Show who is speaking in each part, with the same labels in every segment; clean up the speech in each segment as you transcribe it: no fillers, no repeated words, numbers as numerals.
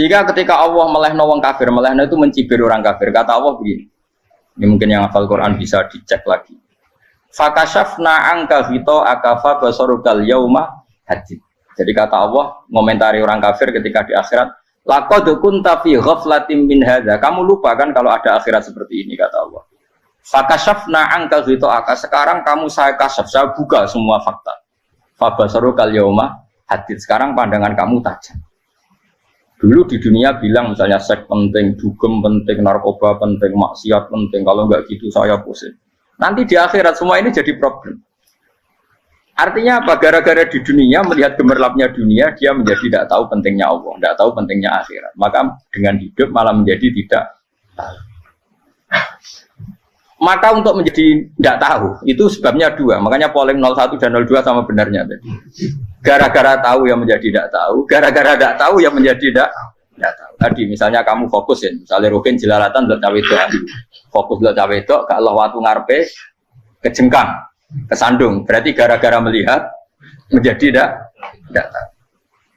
Speaker 1: Sehingga ketika Allah melehno wong kafir, melehno itu mencibir orang kafir. Kata Allah begini. Ini mungkin yang hafal Quran bisa dicek lagi. Fakashafna angka hito akafa basarukal yauma hadid. Jadi kata Allah ngomentari orang kafir ketika di akhirat, laqad kunta fi ghaflatin min hadza. Kamu lupa kan kalau ada akhirat seperti ini, kata Allah. Fakashafna angka hito aka. Sekarang kamu saya kasaf, saya buka semua fakta. Fa basarukal yauma hadid. Sekarang pandangan kamu tajam. Dulu di dunia bilang misalnya seks penting, dugem penting, narkoba penting, maksiat penting. Kalau enggak gitu saya pusing. Nanti di akhirat semua ini jadi problem. Artinya apa? Gara-gara di dunia melihat gemerlapnya dunia, dia menjadi tidak tahu pentingnya Allah, tidak tahu pentingnya akhirat. Maka dengan hidup malah menjadi tidak tahu. Maka untuk menjadi tidak tahu itu sebabnya dua. Makanya polling 01 dan 02 sama benarnya tadi. Gara-gara tahu yang menjadi tidak tahu, gara-gara tidak tahu yang menjadi tidak tahu. Tadi misalnya kamu fokus ya, misalnya Rukin jelalatan buat cawe itu, fokus buat cawe itu, kalau waktu ngarepe kejengkang, kesandung, berarti gara-gara melihat menjadi tidak tahu.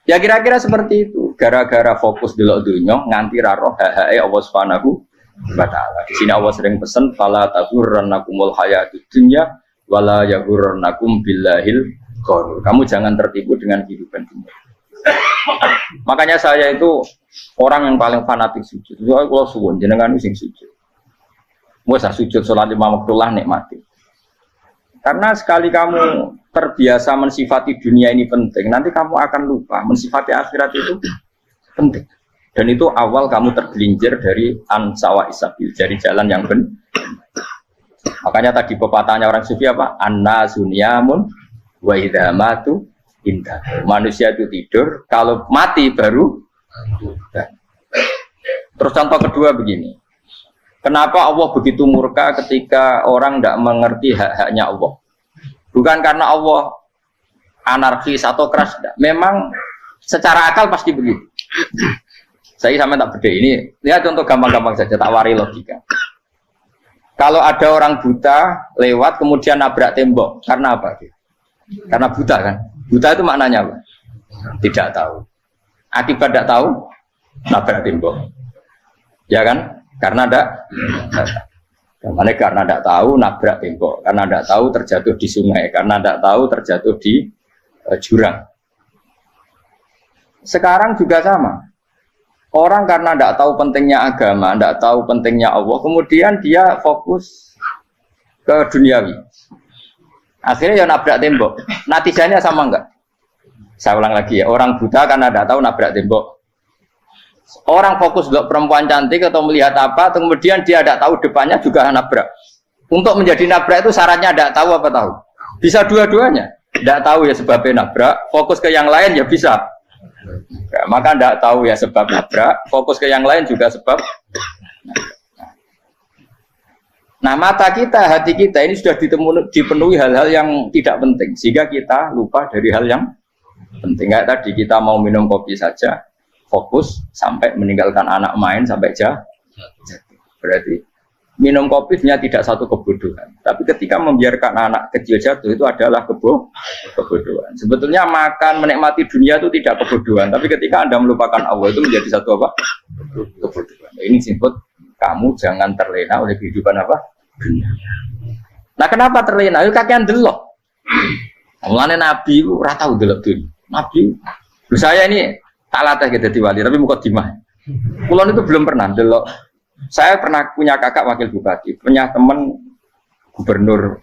Speaker 1: Ya kira-kira seperti itu, gara-gara fokus delok dunya nganti ra roh hae Allah Subhanahu wa taala. Di sini Allah sering pesan fala taghurrannakumul hayatud dunya wala yaghurrannakum billahil ghurur. Kamu jangan tertipu dengan kehidupan dunia. Makanya saya itu orang yang paling fanatik sujud. Soalnya kalau suwun jenengan sing sujud. Masa sujud salat lima waktullah nikmati. Karena sekali kamu terbiasa mensifati dunia ini penting, nanti kamu akan lupa mensifati akhirat itu penting. Dan itu awal kamu tergelincir dari ansawa isabil, dari jalan yang benar. Makanya tadi pepatahnya orang sufi apa? An-nasunyamun wa idza matu indah. Manusia itu tidur, kalau mati baru. Terus contoh kedua begini. Kenapa Allah begitu murka ketika orang tidak mengerti hak-haknya Allah? Bukan karena Allah anarkis atau keras, tidak. Memang secara akal pasti begitu. Saya sampai tak beda ini. Lihat contoh gampang-gampang saja, tak wari logika. Kalau ada orang buta lewat kemudian nabrak tembok, karena apa? Karena buta kan? Buta itu maknanya apa? Tidak tahu. Akibat tidak tahu, nabrak tembok. Ya kan? Karena tidak tahu nabrak tembok, karena tidak tahu terjatuh di sungai, karena tidak tahu terjatuh di jurang. Sekarang juga sama. Orang karena tidak tahu pentingnya agama, tidak tahu pentingnya Allah, kemudian dia fokus ke duniawi. Akhirnya ya nabrak tembok. Natijanya sama enggak? Saya ulang lagi ya, orang buta karena tidak tahu nabrak tembok. Orang fokus untuk perempuan cantik atau melihat apa, kemudian dia tidak tahu depannya juga nabrak. Untuk menjadi nabrak itu syaratnya tidak tahu apa tahu. Bisa dua-duanya. Tidak tahu ya sebabnya nabrak, fokus ke yang lain ya bisa. Nah, maka tidak tahu ya sebab nabrak, fokus ke yang lain juga sebab. Nah mata kita, hati kita ini sudah dipenuhi hal-hal yang tidak penting, sehingga kita lupa dari hal yang penting. Kayak tadi kita mau minum kopi saja, fokus sampai meninggalkan anak main sampai jatuh. Berarti minum kopi sebenarnya tidak satu kebodohan, tapi ketika membiarkan anak kecil jatuh itu adalah kebodohan. Sebetulnya makan menikmati dunia itu tidak kebodohan, tapi ketika Anda melupakan Allah itu menjadi satu apa? Kebodohan. Ini disebut kamu jangan terlena oleh kehidupan apa? Dunia. Nah kenapa terlena? Itu kakean delok. Mulane Nabi itu ora tau delok dunia. Nabi, saya ini tak latih gitu di wali, tapi muka dimah. Kulon itu belum pernah delok. Saya pernah punya kakak wakil bupati, punya teman gubernur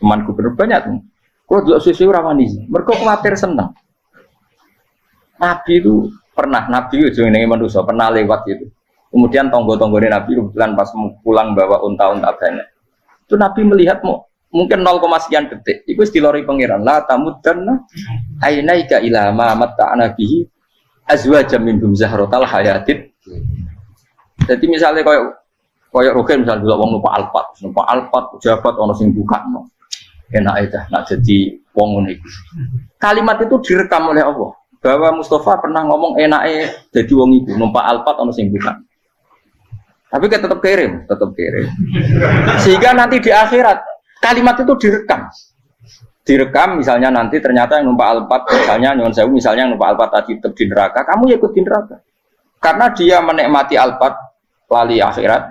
Speaker 1: banyak tuh. Kalau delok susu ramani, mereka khawatir senang. Nabi itu pernah, Nabi itu yang manusia pernah lewat gitu. Kemudian tonggo-tonggone Nabi kebetulan pas pulang bawa unta-unta banyak. Itu Nabi melihat mungkin 0, sekian detik. Itu istilori pangeran. La tamuddanna ainaika ila ma matta'na bihi azwajam minhum zahratal hayatid. Jadi misalnya kayak Rukin misalnya dulu wong numpak Alphard pejabat ono sing bukakno. Enak aja nak jadi wong ngene iki. Kalimat itu direkam oleh Allah bahwa Mustafa pernah ngomong enake jadi wong iku numpak Alphard ono sing bukan. Tapi kan tetap kirim. Sehingga nanti di akhirat kalimat itu direkam misalnya nanti ternyata yang numpak Alphard misalnya nyon sewu misalnya yang numpak Alphard tadi tetap di neraka, kamu ya ikut di neraka. Karena dia menikmati alfat lali akhirat.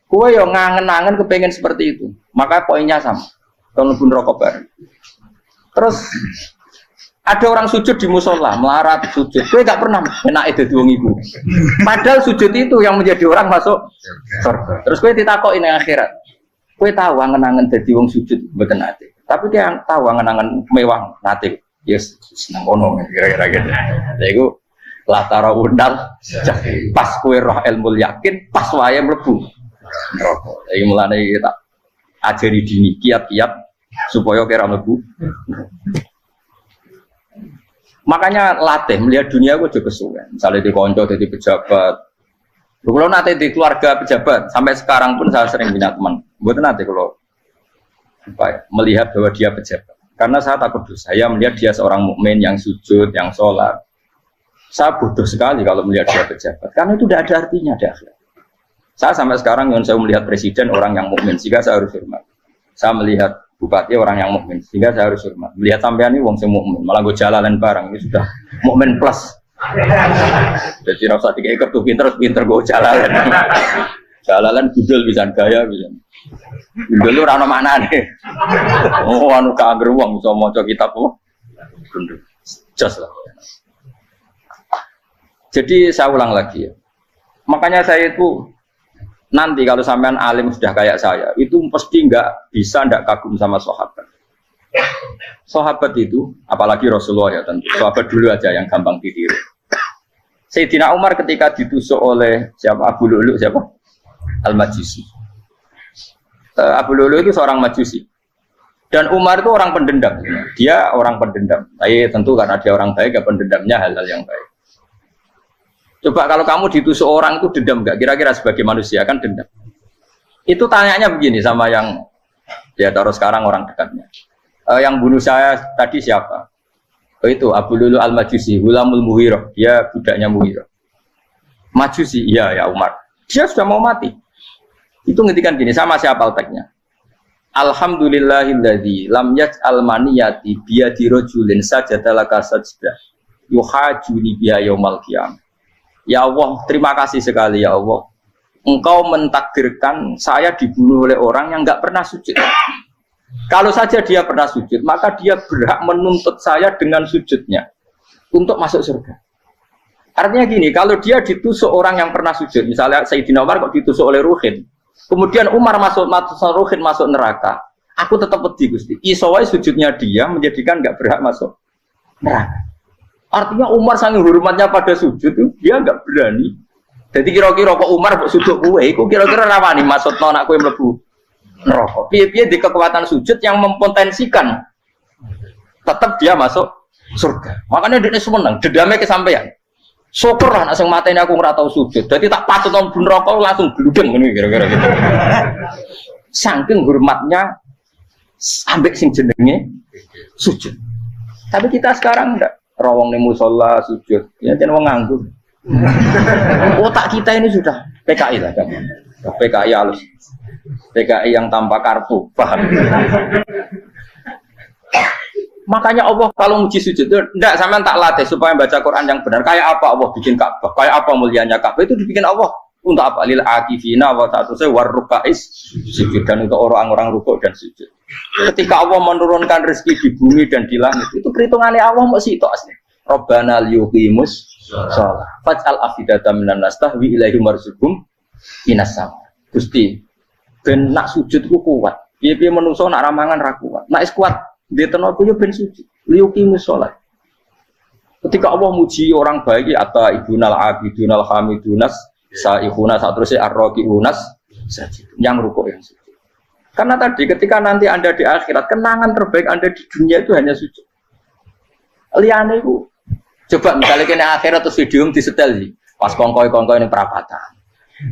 Speaker 1: Kowe yo ngangen-angen kepengen seperti itu. Maka poinnya sama. Kalau pun rokok bareng. Terus ada orang sujud di musola, melarat sujud. Kowe gak pernah enak dadi wong iku. Padahal sujud itu yang menjadi orang masuk surga. Terus kowe ditakoki ning akhirat. Kowe tahu angen-angen dadi wong sujud mboten nate. Tapi kowe tahu angen-angen mewah nate. Yes, seneng ono kira-kira gitu. Lha iku latara undal pas kowe roh ilmu yakin pas wae mlebu neraka. Iki mulane kita ajari dini kiat-kiat supaya kira mlebu. Makanya latih melihat dunia aku juga kesuwen. Misalnya di konco jadi pejabat. Kalau nanti di keluarga pejabat sampai sekarang pun saya sering punya teman. Buat nanti kalau melihat bahwa dia pejabat. Karena saya takut dosa. Saya melihat dia seorang mukmin yang sujud, yang sholat. Saya bodoh sekali kalau melihat dia pejabat. Karena itu tidak ada artinya di akhirat. Saya sampai sekarang yang saya melihat presiden orang yang mukmin, sehingga saya harus hormat. Saya melihat bupati orang yang mukmin, sehingga saya harus hormat. Melihat sampean ini wong sing mukmin, malah gue jalalan barang ini sudah mukmin plus. Jadi rasa tiga ikut tuh pinter gue jalalan. Jalalan gudel bisa gaya bisa. Gudel lu rano mana nih? Oh anu kagak uang bisa mau kitab oh. Just lah. Jadi saya ulang lagi ya. Makanya saya itu nanti kalau sampean alim sudah kayak saya, itu pasti nggak kagum sama sahabat. Sahabat itu, apalagi Rasulullah ya tentu. Sahabat dulu aja yang gampang ditiru. Sayyidina Umar ketika ditusuk oleh siapa Abu Lu'lu siapa Al-Majusi. Abu Lu'lu itu seorang Majusi. Dan Umar itu orang pendendam. Dia orang pendendam. Tapi tentu karena dia orang baik, ya pendendamnya hal-hal yang baik. Coba kalau kamu ditusuk orang itu dendam nggak? Kira-kira sebagai manusia kan dendam. Itu tanyanya begini sama yang ya taruh sekarang orang dekatnya. Yang bunuh saya tadi siapa? Oh itu Abu Lu'lu Al-Majusi, Hulamul Muhirah. Dia budaknya Muhirah. Majusi, iya ya Umar. Dia sudah mau mati. Itu ngetikan gini, sama siapa alteknya? Alhamdulillahilladzi lam yaj'al maniyati biyadi rajulin sajadalaka sajdah yuhajuni biha yaumal qiyamah. Ya Allah, terima kasih sekali ya Allah. Engkau mentakdirkan saya dibunuh oleh orang yang enggak pernah sujud. Kalau saja dia pernah sujud, maka dia berhak menuntut saya dengan sujudnya untuk masuk surga. Artinya gini, kalau dia ditusuk orang yang pernah sujud, misalnya Sayyidina Umar kok ditusuk oleh Ruhin, kemudian Umar masuk Ruhin masuk neraka, aku tetap pedih Gusti. Isowai sujudnya dia menjadikan enggak berhak masuk neraka. Artinya Umar sangat hormatnya pada sujud itu dia enggak berani. Jadi kira-kira kok Umar kok sujud kue, kok kira-kira rawani maksud anak kue mlebu neraka. Piye-piye di kekuatan sujud yang mempotensikan tetap dia masuk surga. Makanya dia seneng, dedame kesampaian. Syukur lah nek sing mateni aku ora tau sujud. Dadi tak patut nang neraka langsung gludeng ngene kira-kira gitu. Saking hormatnya ambek sing jenenge sujud. Tapi kita sekarang enggak. Rawong ning musala sujud, ya jeneng wong nganggur. Otak kita ini sudah PKI lah kan. PKI halus. PKI yang tanpa kartu, paham? Makanya Allah kalau muji sujud itu enggak sampean tak latih supaya baca Quran yang benar. Kayak apa Allah bikin Ka'bah? Kayak apa mulianya Ka'bah itu dibikin Allah untuk apa? Lil akifina wa ta'tusai warrukais sujud dan untuk orang-orang rukuk dan sujud. Ketika Allah menurunkan rezeki di bumi dan di langit, itu perhitungannya Allah mau sitok asli. Rabbana liyuqimus shalah. Faj'al afidatan minan nas tahwi ilaihim warzuqhum minas sama. Gusti, ben nak sujud ku kuat. Piye-piye menungso nak ramangan ra kuat. Nak is kuat, dia tenaga yo ben sujud. Liyuqimus shalah. Ketika Allah muji orang baik atau ibunal abidunal hamidunas saihuna satruse arraqiunas yang rukuk yang sujud. Karena tadi ketika nanti Anda di akhirat, kenangan terbaik Anda di dunia itu hanya sujud. Liane itu, coba misalnya kena akhirat terus video disetel sih, pas kongkoi ini perapatan,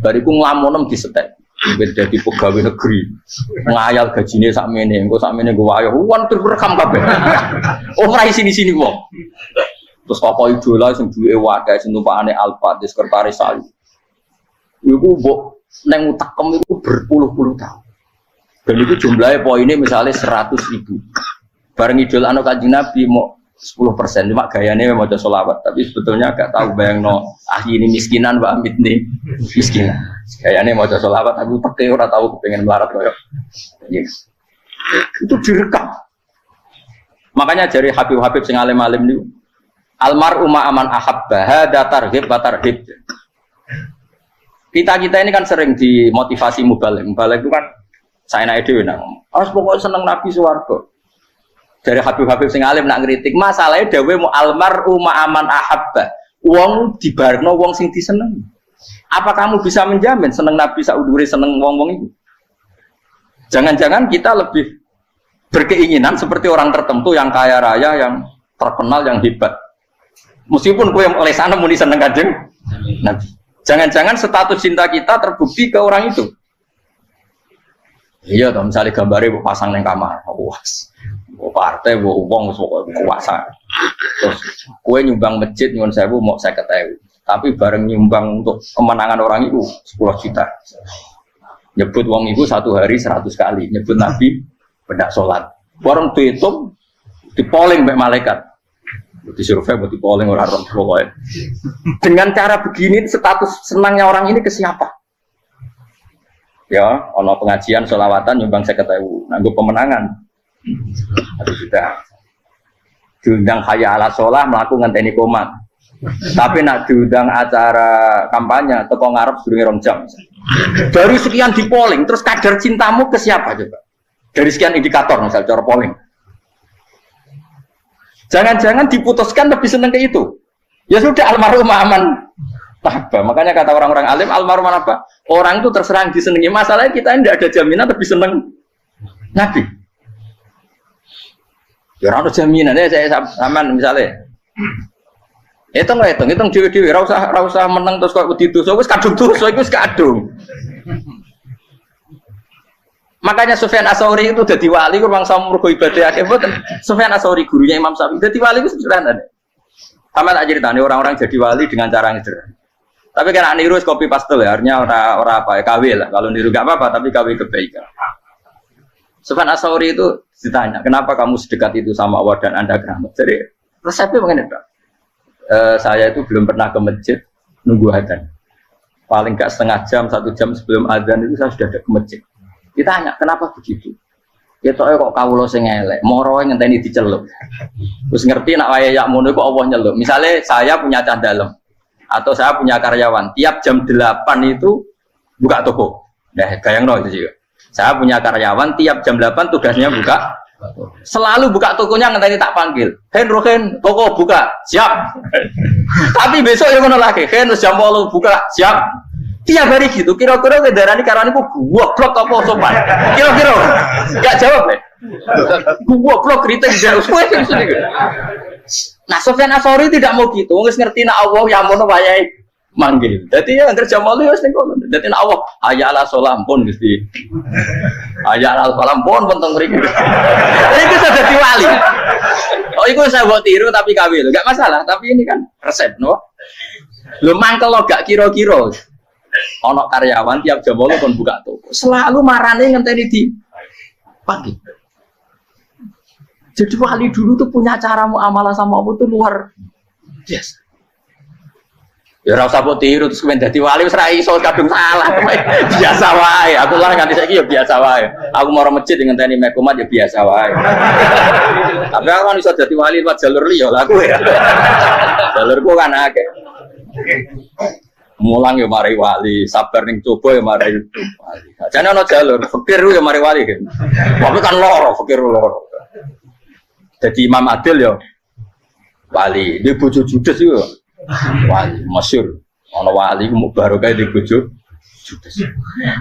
Speaker 1: bariku ngelamunem disetel, beda di pegawai negeri, ngayal gajinya sakmene, engko sakmene gue ayo, wan terus rekam kabeh, oh rai sini wong, terus tokoh idola sing duwe wadah sing tumpakane Alfa di sekretaris saya, iku mbok neng utakem itu berpuluh-puluh tahun. Dan itu jumlahnya poinnya misalnya 100.000. Bareng idol anu Kanjeng Nabi mau 10%, cuma gayanya mau coba sholawat, tapi sebetulnya agak tahu bayang ini miskinan Mbak Amit nih miskinan. Gayanya mau coba sholawat, aku pakai orang tahu pengen melarat koyok. Yes. Itu direkam. Makanya dari Habib-Habib sing alim-alim niku almar'u ma'aman ahabba hada targhib wa tarhib. Kita ini kan sering dimotivasi mubalek. Mubalek itu kan saya naik dhewe nang. Harus pokoknya seneng Nabi swarga. Dari Habib-Habib sing alim nak ngritik, masalahnya dawuh mu almar'u ma'aman ahabba. Wong dibarno wong sing disenengi. Apa kamu bisa menjamin seneng Nabi saudure seneng wong-wong itu? Jangan-jangan kita lebih berkeinginan seperti orang tertentu yang kaya raya, yang terkenal, yang hebat. Meskipun kue yang oleh sana muni seneng Kanjeng Nabi. Jangan-jangan status cinta kita terbukti ke orang itu. Iya, toh misalnya gambarnya pasang neng kamar, puas. Partai, uang, kuasa. Terus kue nyumbang masjid nyuwun sewu mau saya ketahui. Tapi bareng nyumbang untuk kemenangan orang itu 10 juta. Nyebut uang itu 1 hari 100 kali. Nyebut Nabi bedak sholat. Warung dihitung, dipoling mbak malaikat. Disurvey buat dipoling orang pokoknya. Dengan cara begini status senangnya orang ini ke siapa? Ya, ono pengajian sholawatan nyumbang 50.000. Nanggo pemenangan. Habis sudah diundang hayya ala sholah melakukan ngenteni komat. Tapi nak diundang acara kampanye teko ngarep sedurunge 2 jam. Baru sekian di polling, terus kadar cintamu ke siapa coba? Dari sekian indikator misal cara polling. Jangan-jangan diputuskan lebih seneng ke itu. Ya sudah almarhum aman. Apa? Makanya kata orang-orang alim almarhum apa? Orang itu terserang disenangi. Masalahnya kita tidak ada jaminan lebih seneng Nabi. Ya ada jaminan ya saya aman misalnya. Hitung dewi-dewi. Rausah menang terus kok wedi dosa wis kadung dosa iku wis kadung. Makanya Sufyan Ats-Tsauri itu dadi wali ku mangsa mergo ibadah akeh mboten. Sufyan Ats-Tsauri gurunya Imam Syafi'i dadi wali ku sederhana. Sama tak ceritane orang-orang jadi wali dengan cara yang sederhana. Tapi kan niru copy paste ya, artinya ora apa ya KW lah. Kalau niru enggak apa-apa tapi KW kebaikan. Sufyan Ats-Tsauri itu ditanya, "Kenapa kamu sedekat itu sama Allah dan Anda keramat?" Jadi resepnya mengenai Pak. Saya itu belum pernah ke masjid nunggu adzan. Paling enggak setengah jam, 1 jam sebelum adzan itu saya sudah ada ke masjid. Ditanya, kenapa begitu? Ya toh kok kawula sing elek, moro ngenteni dicelup. Terus ngerti nak waya yak mono kok Allah nyelup. Misalnya saya punya cah dalem atau saya punya karyawan, tiap jam 8 itu buka toko. Nah, bayangno itu juga. Saya punya karyawan tiap jam 8 tugasnya buka. Selalu buka tokonya ngenteni tak panggil. Rohen, toko buka, siap. Tapi besok ya ngono lagi, jam 8 buka, siap. Tiap hari gitu, kira-kira kendaraan karena ini gua blok apa sopan? Kira-kira nggak jawab nih. Gua blok kritik jauh. Nah, Sufyan Ats-Tsauri tidak mau gitu, nggak ngerti nak Allah yang mau wayai manggil. Jadi ya kerja malu ya sengkon. Jadi nak Allah ayat ala solam pun mesti. Ayat ala solam pun penting mereka. Jadi itu sudah diwali. Oh itu saya buat tiru tapi kawin, nggak masalah. Tapi ini kan resep, no. Lu mangkel lo gak kira-kira. Ono karyawan tiap jam 8 kon buka toko. Selalu marane ngenteni di pagi. Jadi wali dulu tuh punya cara muamalah sama Allah tuh luar biasa. Ya ora usah mbok tiru terus kemen dadi wali wis ra iso kadung salah. Biasa wae. Aku lah nganti saiki ya biasa wae. Aku mau masjid ngenteni mekomat ya biasa wae. Tapi aku kan iso dadi wali lewat jalur liya lah aku ya. Jalurku kan akeh. Mulang ya mari wali, sabar ning coba ya mari wali. Jane ana jalur fikir ya mari wali. Tapi kan loro, fikir loro. Jadi Imam Adil ya wali, di bojo judes yo wali, masyhur. Ana wali ku barokah di bojo judes.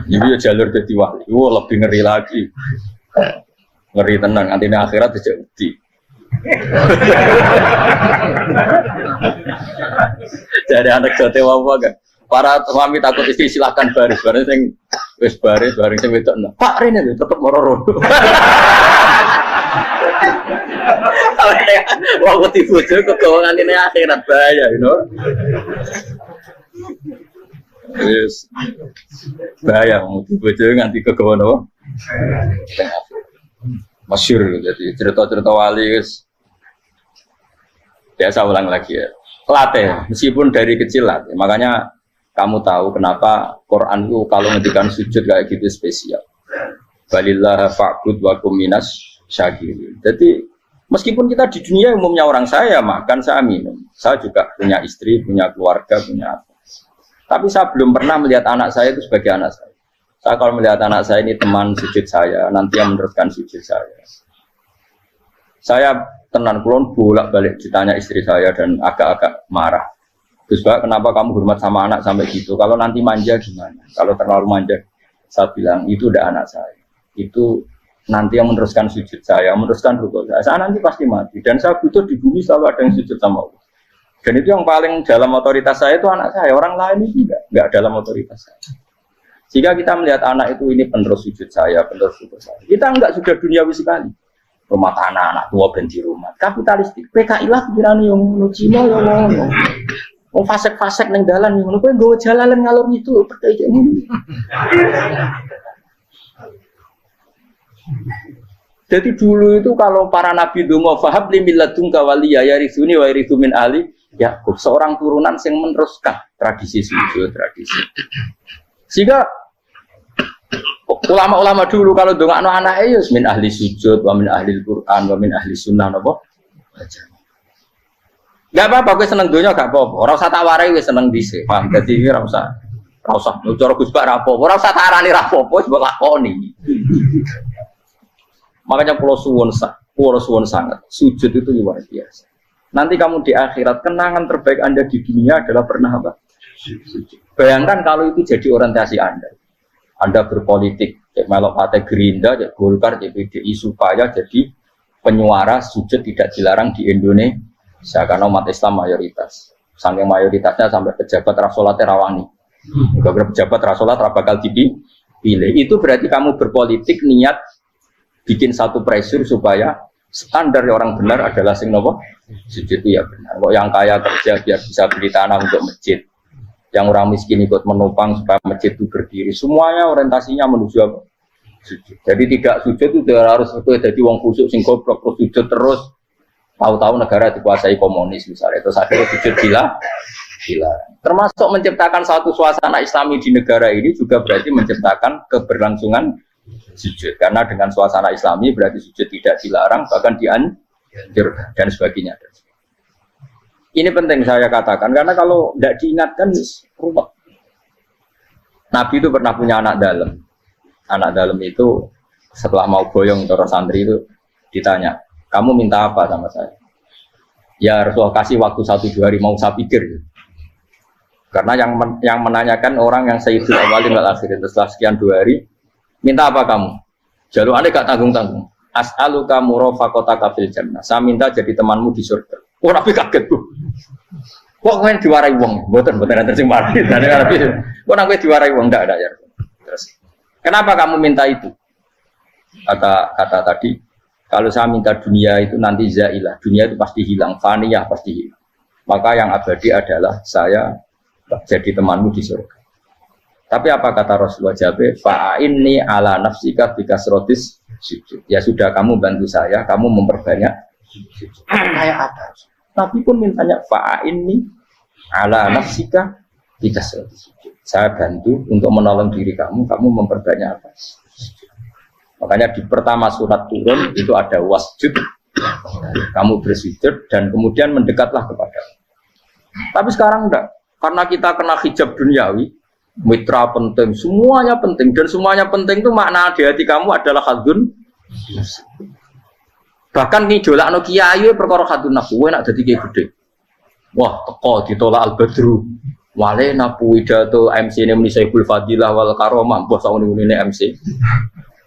Speaker 1: Iki ya jalur dadi wali. Wah, lebih ngeri lagi. Ngeri tenang, antine akhirat aja wedi. Jadi anak jote wae kan. Para suami takut istri silakan baris sing wis baris bareng sing wedok. Pak rene lho tetep moro-moro. Wong wedi bojo kegawangan ini akhirat bahaya, you know. Yes. Bahaya wedi bojo nganti kegawan apa? Masyhur jadi cerita-cerita wali wis Biasa ulang lagi ya. Latih, meskipun dari kecil latih. Makanya kamu tahu kenapa Quran itu kalau ngendikan sujud kayak gitu spesial. Balillah fa'bud wa kum minas syakirin. Jadi meskipun kita di dunia umumnya orang saya makan, saya minum. Saya juga punya istri, punya keluarga, punya apa. Tapi saya belum pernah melihat anak saya itu sebagai anak saya. Saya kalau melihat anak saya ini teman sujud saya, nanti yang meneruskan sujud saya. Saya tenan kulon bolak-balik ditanya istri saya dan agak-agak marah. Gus Pak, kenapa kamu hormat sama anak sampai gitu? Kalau nanti manja gimana? Kalau terlalu manja, saya bilang itu udah anak saya. Itu nanti yang meneruskan sujud saya, meneruskan rukuk saya. Saya nanti pasti mati. Dan saya butuh di bumi selalu ada yang sujud sama Allah. Dan itu yang paling dalam otoritas saya itu anak saya. Orang lain itu enggak dalam otoritas saya. Jika kita melihat anak itu ini penerus sujud saya, penerus rukuk saya. Kita enggak sudah duniawi sekali. Rumah tanah, anak tua benci rumah. Kapitalistik. PKI lah pikiran yang Cina yang ngono. Oh fasek-fasek neng dalan yang ngono. Kowe nggawa jalalan ngalor itu percaya ini. Jadi dulu itu kalau para nabi donga fahab li milladunka waliya yarisuni wa yarithu min ali Yakub, seorang turunan yang meneruskan tradisi sujud, tradisi. Sehingga ulama-ulama dulu kalau dongakno anake ya min ahli sujud, wa min ahli Quran, wa min ahli sunnah napa? Enggak apa-apa kowe seneng donya gak apa-apa. Ora usah tak warai wis seneng dhisik. Paham? Dadi ora usah. Ora usah cara Gus Bak ra apa-apa. Ora usah tak arani ra apa-apa wis mbok lakoni. Makanya pulau suwon sangat sujud itu luar biasa. Nanti kamu di akhirat kenangan terbaik Anda di dunia adalah pernah apa? Sujud. Bayangkan kalau itu jadi orientasi Anda. Anda berpolitik, cek melok partai Gerindra, cek Golkar, cek PDI supaya jadi penyuara sujud tidak dilarang di Indonesia karena umat Islam mayoritas. Saking mayoritasnya sampai pejabat rasolat rawani. Beberapa pejabat rasolat bakal dipilih. Itu berarti kamu berpolitik niat bikin satu pressure supaya standar orang benar adalah sing nopo sujud itu ya benar. Kok yang kaya kerja biar bisa beli tanah untuk masjid, yang orang miskin ikut menopang supaya masjid itu berdiri. Semuanya orientasinya menuju apa? Sujud. Jadi tidak sujud itu harus jadi wong khusyuk sing goblok terus sujud terus. Tahu-tahu negara dikuasai komunis misalnya, terus akhirnya sujud gila. Termasuk menciptakan satu suasana Islami di negara ini juga berarti menciptakan keberlangsungan sujud, karena dengan suasana Islami berarti sujud tidak dilarang bahkan dianjurkan dan sebagainya. Ini penting saya katakan karena kalau tidak diingatkan ruwet. Nabi itu pernah punya anak dalam. Anak dalam itu setelah mau boyong terus santri itu ditanya, kamu minta apa sama saya? Ya Rasulullah kasih waktu 1-2 hari mau saya pikir. Karena yang menanyakan orang yang sayyidul awalin wal akhirin setelah sekian 2 hari. Minta apa kamu? Jalur anda gak tanggung-tanggung. As'aluka murafaqataka fil jannah. Saya minta jadi temanmu di surga. Oh Nabi kaget tuh. Kok kalian diwarai wong? Boten nanti sing mati. Nabi. Kok Nabi diwarai wong ndak ada ya. Terus. Kenapa kamu minta itu? Kata tadi, kalau saya minta dunia itu nanti zailah. Dunia itu pasti hilang, faniyah pasti hilang. Maka yang abadi adalah saya jadi temanmu di surga. Tapi apa kata Rasulullah Jabe? Fa'inni ala nafsika bikasrotis sujud. Ya sudah kamu bantu saya, kamu memperbanyak sujud. Kayak apa? Nabi pun mintanya fa'inni ala nafsika bikasrotis sujud. Saya bantu untuk menolong diri kamu memperbanyak apa? Sujud. Makanya di pertama surat turun itu ada wasjud. Kamu bersujud dan kemudian mendekatlah kepada. Tapi sekarang enggak. Karena kita kena hijab duniawi. Mitra penting, semuanya penting dan semuanya penting itu makna di hati kamu adalah hadun. Bahkan nih jolak no kiai perkara hadun nafsu, enak jadi kiai gede. Wah teko ditolak al badru, wale napu pidato MC ini Saiful Fadilah wal Karomah, bos tahun ini MC.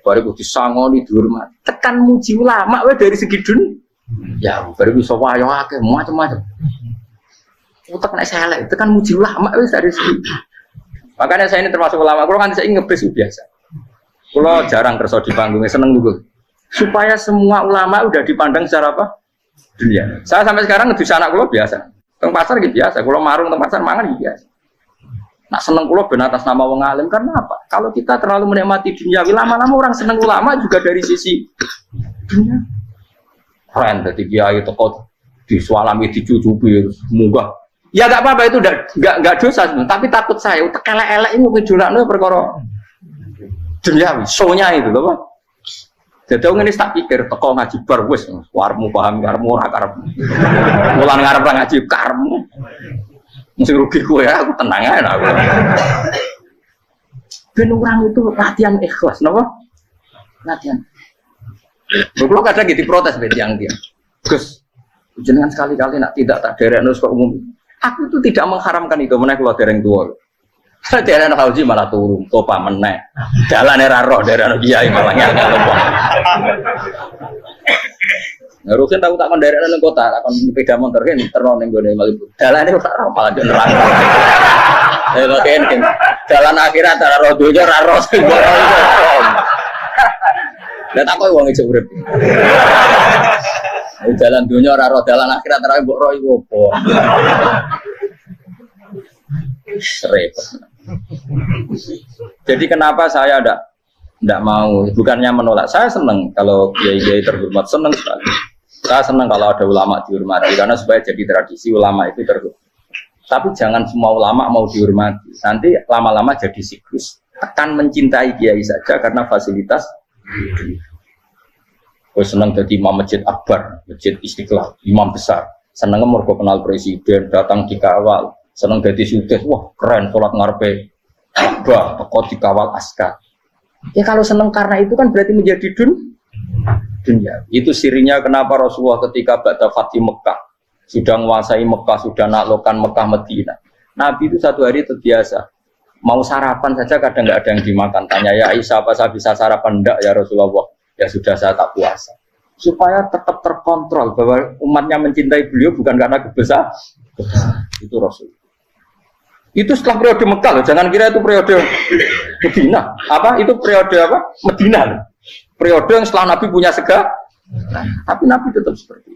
Speaker 1: Baru disangoni dihormat. Tekan muji ulama, dari segi dunia. Ya baru bisa wayo akeh macam-macam. Utak naik selek, tekan muji ulama dari segi. Makanya saya ini termasuk ulama, kalau kan saya ngebres biasa. Kalau jarang kerja di panggungnya, seneng dulu. Supaya semua ulama udah dipandang secara apa? Dunia. Saya sampai sekarang ngedus anak kalau biasa. Teng pasar gitu biasa, kalau marung teng pasar mangan gitu biasa. Nak seneng kalau ben atas nama wong alim karena apa? Kalau kita terlalu menikmati dunia, lama-lama orang seneng ulama juga dari sisi dunia. Keren, jadi kiai toko disualami dicucupi munggah. Ya enggak apa-apa itu enggak dosa, tapi takut saya elek-elek ini ngejolakno perkara duniawi, show-nya itu lho, Pak. Jadi orang ini tak pikir teko ngaji bar wis warmu paham karmu ora karep. Mulan ngarep ngaji karmu. Mesti rugi kowe ya, aku tenang ae aku. Ben orang itu latihan ikhlas, napa? Latihan. Kalau kadang gitu protes be tiang dia. Gus, jenengan sekali-kali nak tidak tak derekno kok umum. Aku itu tidak mengharamkan itu menaik keluar dereng tua. Daerah haji malah turun, topa meneh. Jalan era roh daerah kiai malah ngel-ngel. Rukin tahu tak daerah nang kota, tak kon sepeda motor kan terno ning gone Malibu. Dalane ora roh malah yo neraka. Lha kene jalan akhirat ora roh donya ora roh. Lah tak koyo wong ijo urip. Jalan donya ora roh, jalan akhirat ora mbok roh iku opo. Repot. Jadi kenapa saya tidak mau, bukannya menolak, saya senang kalau kiai-kiai terhormat, senang sekali. Saya senang kalau ada ulama dihormati, karena supaya jadi tradisi ulama itu terhormat. Tapi jangan semua ulama mau dihormati, nanti lama-lama jadi siklus. Tekan mencintai kiai saja karena fasilitas. Gue senang jadi imam masjid akbar, masjid Istiqlal, imam besar. Senang mergo kenal presiden, datang dikawal. Senang jadi sudes, wah keren sholat ngarepe Ka'bah, teko dikawal askar. Ya kalau senang karena itu kan berarti menjadi dunia. Itu sirinya kenapa Rasulullah ketika ba'da Fatih Mekah sudah menguasai Mekah, sudah naklukkan Mekah Madinah. Nabi itu satu hari terbiasa mau sarapan saja kadang nggak ada yang dimakan. Tanya ya Aisyah apa saya bisa sarapan? Enggak ya Rasulullah. Ya sudah saya tak puasa. Supaya tetap terkontrol bahwa umatnya mencintai beliau bukan karena kebesaran. Itu Rasul. Itu setelah periode Mekah loh, jangan kira itu periode Medina. Apa? Itu periode apa? Medina. Periode yang setelah Nabi punya segala. Tapi Nabi tetap seperti itu.